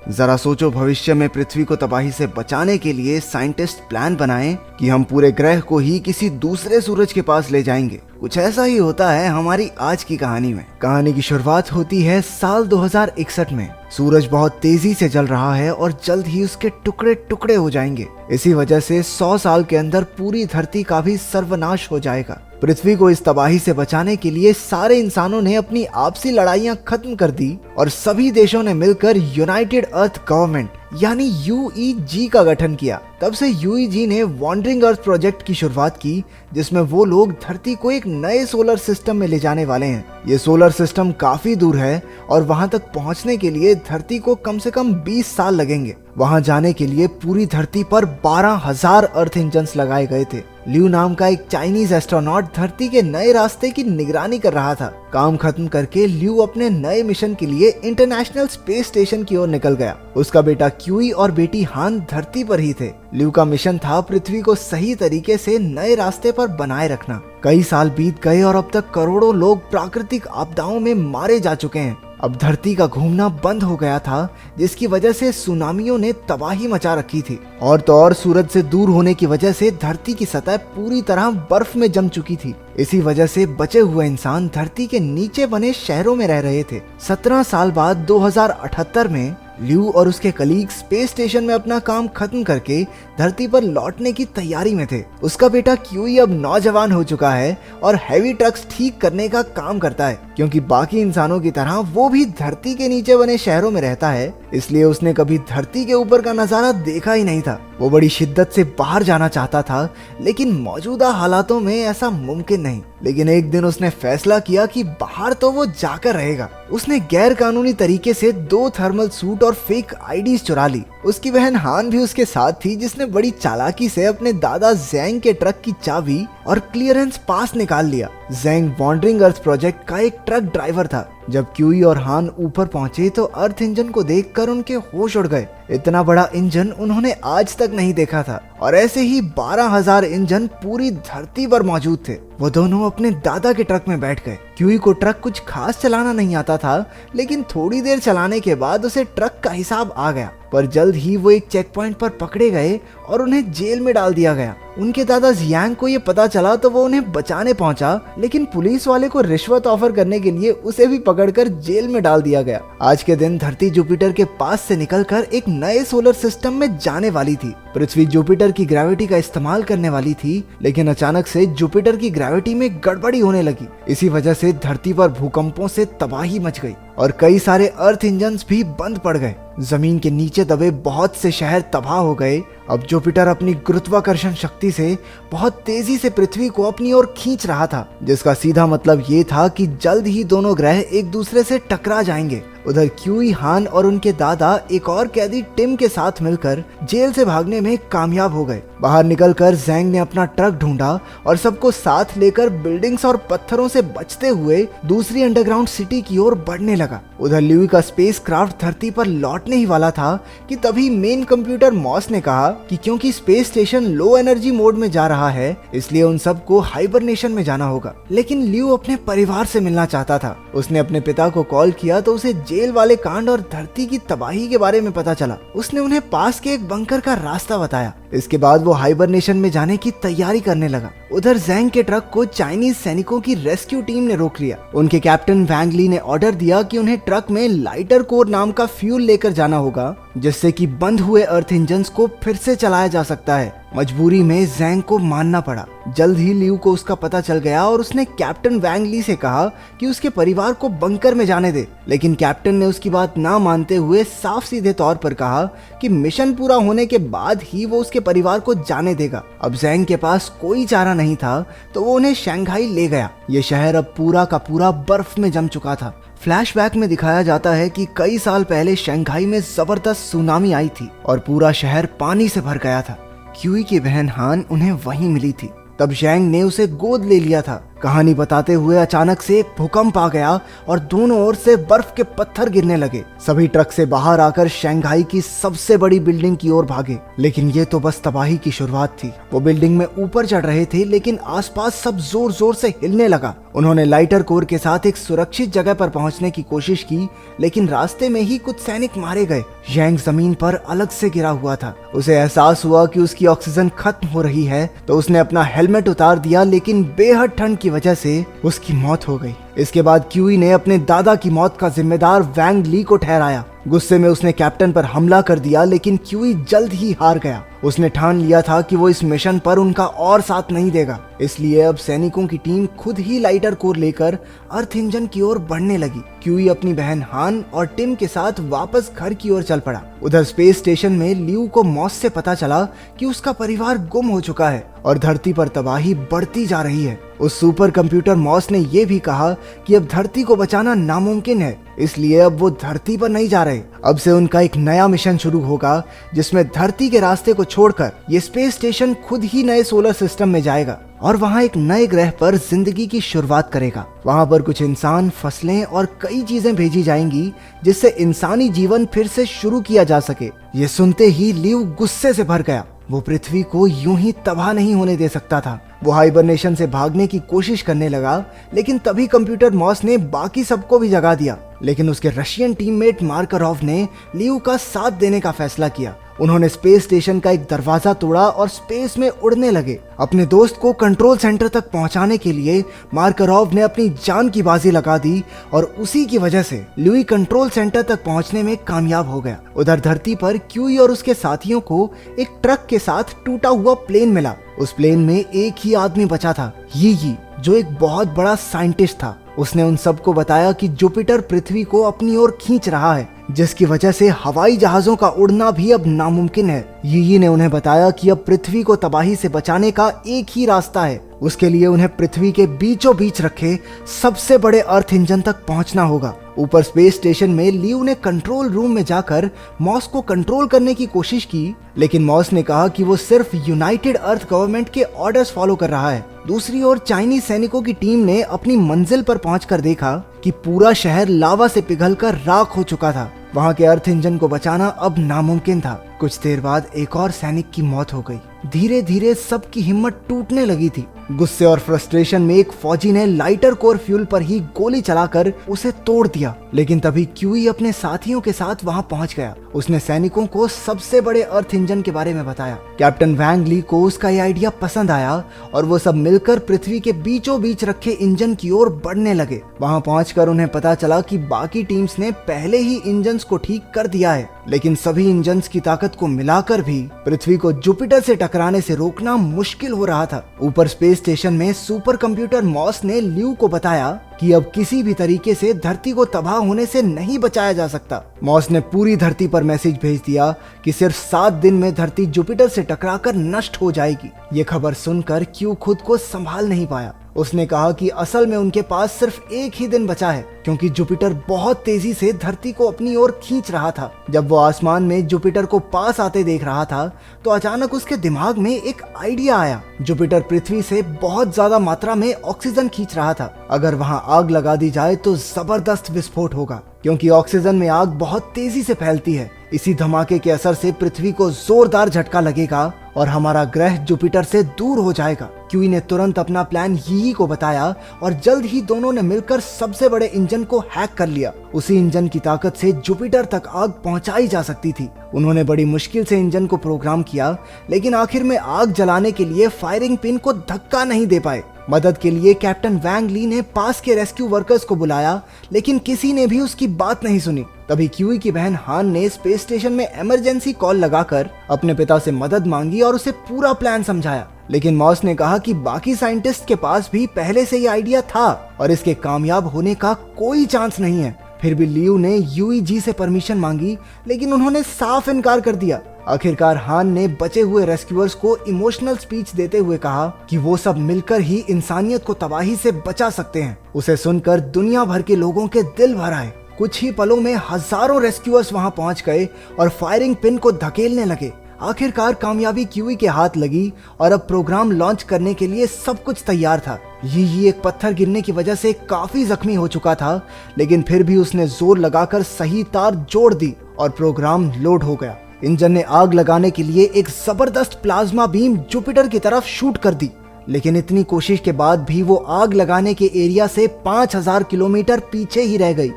जरा सोचो, भविष्य में पृथ्वी को तबाही से बचाने के लिए साइंटिस्ट प्लान बनाएं कि हम पूरे ग्रह को ही किसी दूसरे सूरज के पास ले जाएंगे। कुछ ऐसा ही होता है हमारी आज की कहानी में। कहानी की शुरुआत होती है साल 2061 में। सूरज बहुत तेजी से जल रहा है और जल्द ही उसके टुकड़े टुकड़े हो जाएंगे। इसी वजह से 100 साल के अंदर पूरी धरती का भी सर्वनाश हो जाएगा। पृथ्वी को इस तबाही से बचाने के लिए सारे इंसानों ने अपनी आपसी लड़ाइयां खत्म कर दी और सभी देशों ने मिलकर यूनाइटेड अर्थ गवर्नमेंट यानी यूईजी का गठन किया। तब से यूईजी ने वॉन्डरिंग अर्थ प्रोजेक्ट की शुरुआत की, जिसमें वो लोग धरती को एक नए सोलर सिस्टम में ले जाने वाले हैं। ये सोलर सिस्टम काफी दूर है और वहां तक पहुंचने के लिए धरती को कम से कम 20 साल लगेंगे। वहां जाने के लिए पूरी धरती पर 12,000 अर्थ इंजन्स लगाए गए थे। ल्यू नाम का एक चाइनीज एस्ट्रोनॉट धरती के नए रास्ते की निगरानी कर रहा था। काम खत्म करके ल्यू अपने नए मिशन के लिए इंटरनेशनल स्पेस स्टेशन की ओर निकल गया। उसका बेटा क्यूई और बेटी हान धरती पर ही थे। ल्यू का मिशन था पृथ्वी को सही तरीके से नए रास्ते पर बनाए रखना। कई साल बीत गए और अब तक करोड़ों लोग प्राकृतिक आपदाओं में मारे जा चुके हैं। अब धरती का घूमना बंद हो गया था, जिसकी वजह से सुनामियों ने तबाही मचा रखी थी। और तो और सूरज से दूर होने की वजह से धरती की सतह पूरी तरह बर्फ में जम चुकी थी। इसी वजह से बचे हुए इंसान धरती के नीचे बने शहरों में रह रहे थे। 17 साल बाद 2078 में ल्यू और उसके कलीग स्पेस स्टेशन में अपना काम खत्म करके धरती पर लौटने की तैयारी में थे। उसका बेटा क्यूई अब नौजवान हो चुका है और हैवी ट्रक्स ठीक करने का काम करता है। क्योंकि बाकी इंसानों की तरह वो भी धरती के नीचे बने शहरों में रहता है, इसलिए उसने कभी धरती के ऊपर का नजारा देखा ही नहीं था। वो बड़ी शिद्दत से बाहर जाना चाहता था, लेकिन मौजूदा हालातों में ऐसा मुमकिन नहीं। लेकिन एक दिन उसने फैसला किया कि बाहर तो वो जाकर रहेगा। उसने गैर कानूनी तरीके से 2 थर्मल सूट और फेक आईडीज चुरा ली। उसकी बहन हान भी उसके साथ थी, जिसने बड़ी चालाकी से अपने दादा ज़ैंग के ट्रक की चाबी और क्लियरेंस पास निकाल लिया। ज़ैंग वॉन्डरिंग अर्थ प्रोजेक्ट का एक ट्रक ड्राइवर था। जब क्यूई और हान ऊपर पहुंचे तो अर्थ इंजन को देखकर उनके होश उड़ गए। इतना बड़ा इंजन उन्होंने आज तक नहीं देखा था और ऐसे ही 12,000 इंजन पूरी धरती पर मौजूद थे। वो दोनों अपने दादा के ट्रक में बैठ गए। क्यूई को ट्रक कुछ खास चलाना नहीं आता था, लेकिन थोड़ी देर चलाने के बाद उसे ट्रक का हिसाब आ गया। पर जल्द ही वो एक चेक पॉइंट पर पकड़े गए और उन्हें जेल में डाल दिया गया। उनके दादा जियांग को ये पता चला तो वो उन्हें बचाने पहुंचा, लेकिन पुलिस वाले को रिश्वत ऑफर करने के लिए उसे भी पकड़कर जेल में डाल दिया गया। आज के दिन धरती जुपिटर के पास से निकलकर एक नए सोलर सिस्टम में जाने वाली थी। पृथ्वी जुपिटर की ग्रेविटी का इस्तेमाल करने वाली थी, लेकिन अचानक से जुपिटर की ग्रेविटी में गड़बड़ी होने लगी। इसी वजह से धरती पर भूकंपों से तबाही मच गई और कई सारे अर्थ इंजन्स भी बंद पड़ गए। जमीन के नीचे दबे बहुत से शहर तबाह हो गए। अब जुपिटर अपनी गुरुत्वाकर्षण शक्ति से बहुत तेजी से पृथ्वी को अपनी ओर खींच रहा था, जिसका सीधा मतलब ये था कि जल्द ही दोनों ग्रह एक दूसरे से टकरा जाएंगे। उधर क्यूई, हान और उनके दादा एक और कैदी टिम के साथ मिलकर जेल से भागने में कामयाब हो गए। बाहर निकलकर ज़ैंग ने अपना ट्रक ढूंढा और सबको साथ लेकर बिल्डिंग्स और पत्थरों से बचते हुए दूसरी अंडरग्राउंड सिटी की ओर बढ़ने लगा। उधर ल्यूई का स्पेस क्राफ्ट धरती पर लौटने ही वाला था कि तभी मेन कंप्यूटर मॉस ने कहा कि क्योंकि space station low energy mode में जा रहा है, इसलिए उन सबको हाइबरनेशन में जाना होगा। लेकिन ल्यू अपने परिवार से मिलना चाहता था। उसने अपने पिता को कॉल किया तो उसे जेल वाले कांड और धरती की तबाही के बारे में पता चला। उसने उन्हें पास के एक बंकर का रास्ता बताया। इसके बाद वो हाइबरनेशन में जाने की तैयारी करने लगा। उधर ज़ैंग के ट्रक को चाइनीज सैनिकों की रेस्क्यू टीम ने रोक लिया। उनके कैप्टन वैंग ली ने ऑर्डर दिया कि उन्हें ट्रक में लाइटर कोर नाम का फ्यूल लेकर जाना होगा, जिससे कि बंद हुए अर्थ इंजन्स को फिर से चलाया जा सकता है। मजबूरी में ज़ैंग को मानना पड़ा। जल्द ही ल्यू को उसका पता चल गया और उसने कैप्टन वैंग ली से कहा कि उसके परिवार को बंकर में जाने दे। लेकिन कैप्टन ने उसकी बात ना मानते हुए साफ सीधे तौर पर कहा कि मिशन पूरा होने के बाद ही वो उसके परिवार को जाने देगा। अब ज़ैंग के पास कोई चारा नहीं था, तो वो उन्हें शंघाई ले गया। ये शहर अब पूरा का पूरा बर्फ में जम चुका था। फ्लैशबैक में दिखाया जाता है कि कई साल पहले शंघाई में जबरदस्त सुनामी आई थी और पूरा शहर पानी से भर गया था। क्यूई की बहन हान उन्हें वहीं मिली थी। तब ज़ैंग ने उसे गोद ले लिया था। कहानी बताते हुए अचानक से एक भूकंप आ गया और दोनों ओर से बर्फ के पत्थर गिरने लगे। सभी ट्रक से बाहर आकर शंघाई की सबसे बड़ी बिल्डिंग की ओर भागे, लेकिन ये तो बस तबाही की शुरुआत थी। वो बिल्डिंग में ऊपर चढ़ रहे थे, लेकिन आसपास सब जोर जोर से हिलने लगा। उन्होंने लाइटर कोर के साथ एक सुरक्षित जगह पर पहुंचने की कोशिश की, लेकिन रास्ते में ही कुछ सैनिक मारे गए। यंग जमीन पर अलग से गिरा हुआ था। उसे एहसास हुआ कि उसकी ऑक्सीजन खत्म हो रही है, तो उसने अपना हेलमेट उतार दिया, लेकिन बेहद ठंड की वजह से उसकी मौत हो गई। इसके बाद क्यूई ने अपने दादा की मौत का जिम्मेदार वैंग ली को ठहराया। गुस्से में उसने कैप्टन पर हमला कर दिया, लेकिन क्यूई जल्द ही हार गया। उसने ठान लिया था कि वो इस मिशन पर उनका और साथ नहीं देगा, इसलिए अब सैनिकों की टीम खुद ही लाइटर कोर लेकर अर्थ इंजन की ओर बढ़ने लगी। क्यूई अपनी बहन हान और टिम के साथ वापस घर की ओर चल पड़ा। उधर स्पेस स्टेशन में लियू को मॉस से पता चला कि उसका परिवार गुम हो चुका है और धरती पर तबाही बढ़ती जा रही है। उस सुपर कंप्यूटर मॉस ने यह भी कहा कि अब धरती को बचाना नामुमकिन है, इसलिए अब वो धरती पर नहीं जा रहे। अब से उनका एक नया मिशन शुरू होगा, जिसमें धरती के रास्ते को छोड़कर ये स्पेस स्टेशन खुद ही नए सोलर सिस्टम में जाएगा और वहाँ एक नए ग्रह पर जिंदगी की शुरुआत करेगा। वहाँ पर कुछ इंसान, फसलें और कई चीजें भेजी जाएंगी, जिससे इंसानी जीवन फिर से शुरू किया जा सके। ये सुनते ही लियू गुस्से से भर गया। वो पृथ्वी को यूं ही तबाह नहीं होने दे सकता था। वो हाइबरनेशन से भागने की कोशिश करने लगा, लेकिन तभी कंप्यूटर मॉस ने बाकी सबको भी जगा दिया। लेकिन उसके रशियन टीममेट मार्करोव ने लियू का साथ देने का फैसला किया। उन्होंने स्पेस स्टेशन का एक दरवाजा तोड़ा और स्पेस में उड़ने लगे। अपने दोस्त को कंट्रोल सेंटर तक पहुंचाने के लिए मार्करोव ने अपनी जान की बाजी लगा दी और उसी की वजह से लुई कंट्रोल सेंटर तक पहुंचने में कामयाब हो गया। उधर धरती पर क्यूई और उसके साथियों को एक ट्रक के साथ टूटा हुआ प्लेन मिला। उस प्लेन में एक ही आदमी बचा था, यी, जो एक बहुत बड़ा साइंटिस्ट था। उसने उन सबको बताया कि जुपिटर पृथ्वी को अपनी ओर खींच रहा है, जिसकी वजह से हवाई जहाजों का उड़ना भी अब नामुमकिन है। यी ने उन्हें बताया कि अब पृथ्वी को तबाही से बचाने का एक ही रास्ता है। उसके लिए उन्हें पृथ्वी के बीचों बीच रखे सबसे बड़े अर्थ इंजन तक पहुंचना होगा। ऊपर स्पेस स्टेशन में लियू ने कंट्रोल रूम में जाकर मॉस को कंट्रोल करने की कोशिश की, लेकिन मॉस ने कहा कि वो सिर्फ यूनाइटेड अर्थ गवर्नमेंट के ऑर्डर्स फॉलो कर रहा है। दूसरी ओर चाइनीज सैनिकों की टीम ने अपनी मंजिल पर पहुंचकर देखा कि पूरा शहर लावा से पिघलकर राख हो चुका था। वहां के अर्थ इंजन को बचाना अब नामुमकिन था। कुछ देर बाद एक और सैनिक की मौत हो गई। धीरे धीरे सबकी हिम्मत टूटने लगी थी। गुस्से और फ्रस्ट्रेशन में एक फौजी ने लाइटर कोर फ्यूल पर ही गोली चलाकर उसे तोड़ दिया, लेकिन तभी क्यूई अपने साथियों के साथ वहां पहुंच गया। उसने सैनिकों को सबसे बड़े अर्थ इंजन के बारे में बताया। कैप्टन वैंग ली को उसका ये आइडिया पसंद आया और वो सब मिलकर पृथ्वी के बीचों बीच रखे इंजन की ओर बढ़ने लगे। वहां पहुंचकर उन्हें पता चला कि बाकी टीम्स ने पहले ही इंजन्स को ठीक कर दिया है, लेकिन सभी इंजन्स की ताकत को मिलाकर भी पृथ्वी को जुपिटर से टकराने से रोकना मुश्किल हो रहा था। ऊपर स्पेस स्टेशन में सुपर कंप्यूटर मॉस ने लियू को बताया कि अब किसी भी तरीके से धरती को तबाह होने से नहीं बचाया जा सकता। मॉस ने पूरी धरती पर मैसेज भेज दिया कि सिर्फ 7 दिन में धरती जुपिटर से टकराकर नष्ट हो जाएगी। ये खबर सुनकर क्यू खुद को संभाल नहीं पाया। उसने कहा कि असल में उनके पास सिर्फ एक ही दिन बचा है, क्योंकि जुपिटर बहुत तेजी से धरती को अपनी ओर खींच रहा था। जब वो आसमान में जुपिटर को पास आते देख रहा था, तो अचानक उसके दिमाग में एक आइडिया आया। जुपिटर पृथ्वी से बहुत ज्यादा मात्रा में ऑक्सीजन खींच रहा था। अगर वहां आग लगा दी जाए तो जबरदस्त विस्फोट होगा, क्योंकि ऑक्सीजन में आग बहुत तेजी से फैलती है। इसी धमाके के असर से पृथ्वी को जोरदार झटका लगेगा और हमारा ग्रह जुपिटर से दूर हो जाएगा। क्यूई ने तुरंत अपना प्लान यी को बताया और जल्द ही दोनों ने मिलकर सबसे बड़े इंजन को हैक कर लिया। उसी इंजन की ताकत से जुपिटर तक आग पहुंचाई जा सकती थी। उन्होंने बड़ी मुश्किल से इंजन को प्रोग्राम किया, लेकिन आखिर में आग जलाने के लिए फायरिंग पिन को धक्का नहीं दे पाए। मदद के लिए कैप्टन वैंग ली ने पास के रेस्क्यू वर्कर्स को बुलाया, लेकिन किसी ने भी उसकी बात नहीं सुनी। तभी क्यूई की बहन हान ने स्पेस स्टेशन में इमरजेंसी कॉल लगाकर अपने पिता से मदद मांगी और उसे पूरा प्लान समझाया। लेकिन मॉस ने कहा कि बाकी साइंटिस्ट के पास भी पहले से ये आइडिया था और इसके कामयाब होने का कोई चांस नहीं है। फिर भी लियू ने यूईजी से परमिशन मांगी, लेकिन उन्होंने साफ इनकार कर दिया। आखिरकार हान ने बचे हुए रेस्क्यूअर्स को इमोशनल स्पीच देते हुए कहा कि वो सब मिलकर ही इंसानियत को तबाही से बचा सकते हैं। उसे सुनकर दुनिया भर के लोगों के दिल भर आए। कुछ ही पलों में हजारों रेस्क्यूअर्स वहां पहुंच गए और फायरिंग पिन को धकेलने लगे। आखिरकार कामयाबी क्यूई के हाथ लगी और अब प्रोग्राम लॉन्च करने के लिए सब कुछ तैयार था। ये एक पत्थर गिरने की वजह से काफी जख्मी हो चुका था, लेकिन फिर भी उसने जोर लगाकर सही तार जोड़ दी और प्रोग्राम लोड हो गया। इंजन ने आग लगाने के लिए एक जबरदस्त प्लाज्मा बीम जुपिटर की तरफ शूट कर दी, लेकिन इतनी कोशिश के बाद भी वो आग लगाने के एरिया से 5000 किलोमीटर पीछे ही रह गई।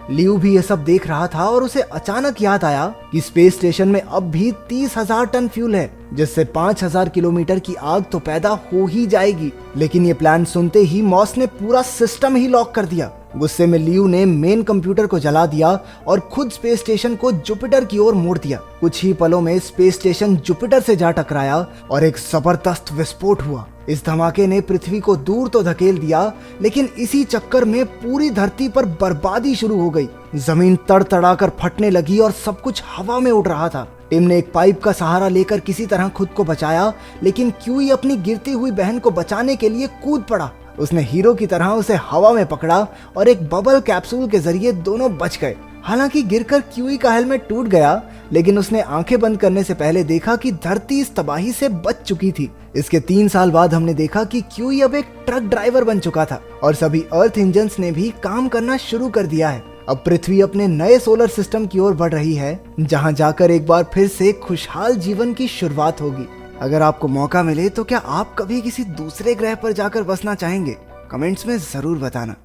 लियू भी ये सब देख रहा था और उसे अचानक याद आया कि स्पेस स्टेशन में अब भी 30,000 टन फ्यूल है, जिससे 5000 किलोमीटर की आग तो पैदा हो ही जाएगी। लेकिन ये प्लान सुनते ही मॉस ने पूरा सिस्टम ही लॉक कर दिया। गुस्से में लियू ने मेन कंप्यूटर को जला दिया और खुद स्पेस स्टेशन को जुपिटर की ओर मोड़ दिया। कुछ ही पलों में स्पेस स्टेशन जुपिटर से जा टकराया और एक जबरदस्त विस्फोट हुआ। इस धमाके ने पृथ्वी को दूर तो धकेल दिया, लेकिन इसी चक्कर में पूरी धरती पर बर्बादी शुरू हो गई। जमीन तड़तड़ाकर फटने लगी और सब कुछ हवा में उड़ रहा था। टिम ने एक पाइप का सहारा लेकर किसी तरह खुद को बचाया, लेकिन क्यूई अपनी गिरती हुई बहन को बचाने के लिए कूद पड़ा। उसने हीरो की तरह उसे हवा में पकड़ा और एक बबल कैप्सूल के जरिए दोनों बच गए। हालांकि गिरकर क्यूई का हेलमेट टूट गया, लेकिन उसने आंखें बंद करने से पहले देखा कि धरती इस तबाही से बच चुकी थी। इसके 3 साल बाद हमने देखा कि क्यूई अब एक ट्रक ड्राइवर बन चुका था और सभी अर्थ इंजन्स ने भी काम करना शुरू कर दिया है। अब पृथ्वी अपने नए सोलर सिस्टम की ओर बढ़ रही है, जहां जाकर एक बार फिर से खुशहाल जीवन की शुरुआत होगी। अगर आपको मौका मिले तो क्या आप कभी किसी दूसरे ग्रह पर जाकर बसना चाहेंगे? कमेंट्स में जरूर बताना।